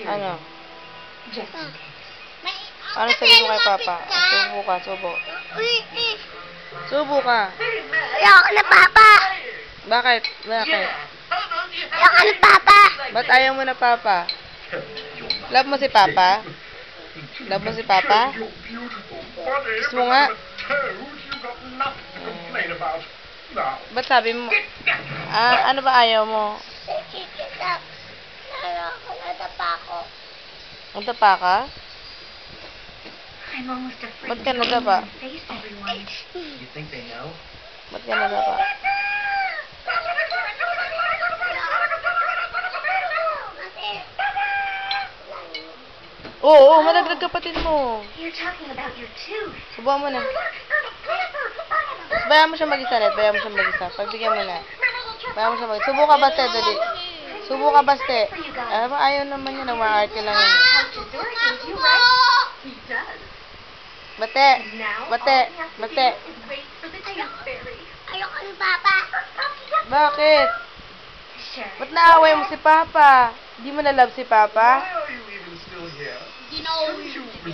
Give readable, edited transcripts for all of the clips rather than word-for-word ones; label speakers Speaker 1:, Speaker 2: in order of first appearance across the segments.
Speaker 1: Ano?
Speaker 2: Just in case.
Speaker 1: Ano sabi mo kay Papa? Subo ka, subo. Subo ka.
Speaker 3: Ayoko na, Papa.
Speaker 1: Bakit? Bakit?
Speaker 3: Ayoko na, Papa.
Speaker 1: Ba't ayaw mo na Papa? Love mo si Papa? Love mo si Papa? Gusto mo nga? Ba't sabi mo? Ano ba ayaw mo?
Speaker 3: Nadapa ako.
Speaker 1: Nadapa ka?
Speaker 2: I'm almost afraid
Speaker 1: Ba't ka nadapa?
Speaker 2: to face everyone.
Speaker 4: You think they know?
Speaker 1: Ba't ka nadapa? Oo, malaglag kapatid mo.
Speaker 2: You're talking about your tooth.
Speaker 1: Subuhan mo na. Bayaan mo siya mag-isa, Net. Bayaan mo siya mag-isa. Pagbigyan mo na. Bayaan mo siya mag-isa. Subo ka, Baste. Dali. Subo ka, Baste. Ayaw naman niya. Nag-ma-arte lang yun. Bate. Bate. Bate.
Speaker 3: Ayoko na, Papa.
Speaker 1: Bakit? Ba't naaway mo si Papa? Hindi mo na love si Papa?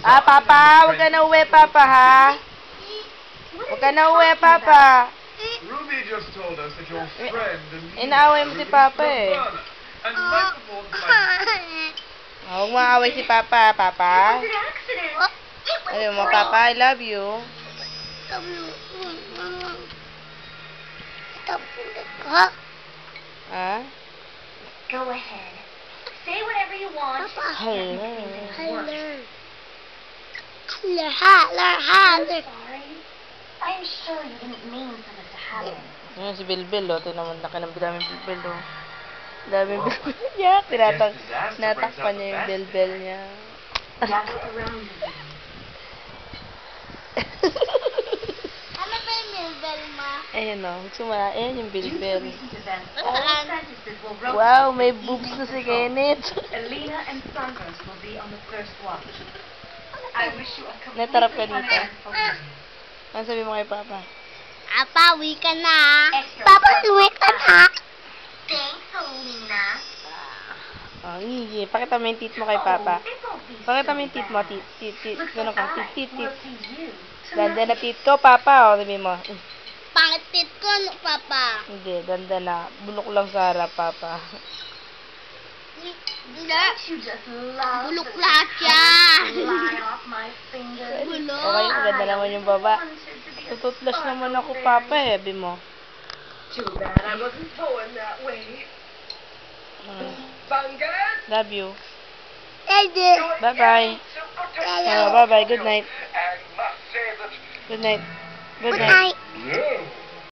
Speaker 1: Papa, huwag ka na uwi, Papa, ha? Huwag ka na uwi, Papa.
Speaker 4: Ruby just told us that your friend and
Speaker 1: Inaaway mo si Papa, eh. Huwag mo aaway si Papa, Papa. Sabi mo, Papa, I love you. Ha?
Speaker 2: Go ahead. Say whatever you want.
Speaker 1: Hello.
Speaker 2: Sorry. I'm sure you didn't mean for this to happen.
Speaker 1: Ngayon si Bilbil, oh. Ito naman laki ng daming Bilbil, oh. Daming Bilbil niya. Tinatakpan niya yung Bilbil niya.
Speaker 2: Gather around me.
Speaker 3: Ano ba yung Milbel, Ma?
Speaker 1: Ayun, oh. Gusto mo na. Ayan yung
Speaker 2: Due to
Speaker 1: Bilbil.
Speaker 2: recent events, all apprentices will rotate.
Speaker 1: Wow, may boobs na si Kenneth.
Speaker 2: Elena and Santos will be on the first watch. I wish you a
Speaker 1: Natarap ka
Speaker 2: completely
Speaker 1: dito.
Speaker 2: uneventful day.
Speaker 1: Ano sabi mo kay Papa?
Speaker 3: Papa, uwi ka na. Papa, uwi ka na.
Speaker 2: Thanks, Elena.
Speaker 1: Sige. Pakita mo yung teeth mo kay Papa.
Speaker 2: It won't be
Speaker 1: Pakita
Speaker 2: so
Speaker 1: mo yung teeth mo.
Speaker 2: bad.
Speaker 1: Teeth.
Speaker 2: Looks
Speaker 1: Ganun
Speaker 2: like
Speaker 1: ka.
Speaker 2: I
Speaker 1: Teeth.
Speaker 2: will see you
Speaker 1: Ganda na
Speaker 2: tomorrow.
Speaker 1: teeth ko, Papa. O, sabi mo.
Speaker 3: Pangit tit ko, no, Papa.
Speaker 1: Hindi, ganda na. Bulok lang sa harap, Papa.
Speaker 3: Hindi.
Speaker 2: Don't you just love
Speaker 3: Bulok
Speaker 2: to
Speaker 3: lahat yan.
Speaker 2: fly off my fingers?
Speaker 3: Bulok.
Speaker 1: Okay, maganda naman yung baba.
Speaker 2: I wanted to be a
Speaker 1: Tututlas naman ako,
Speaker 2: sparkle
Speaker 1: Papa,
Speaker 2: fairy.
Speaker 1: eh. Sabi mo.
Speaker 4: Too bad I wasn't born that way. Bangad!
Speaker 1: Love you.
Speaker 3: Daddy.
Speaker 1: Bye-bye.
Speaker 3: Hello.
Speaker 1: Bye-bye. Good night.
Speaker 4: And must say that
Speaker 1: Good night. Good
Speaker 3: Good
Speaker 1: night.
Speaker 3: night.
Speaker 4: yes,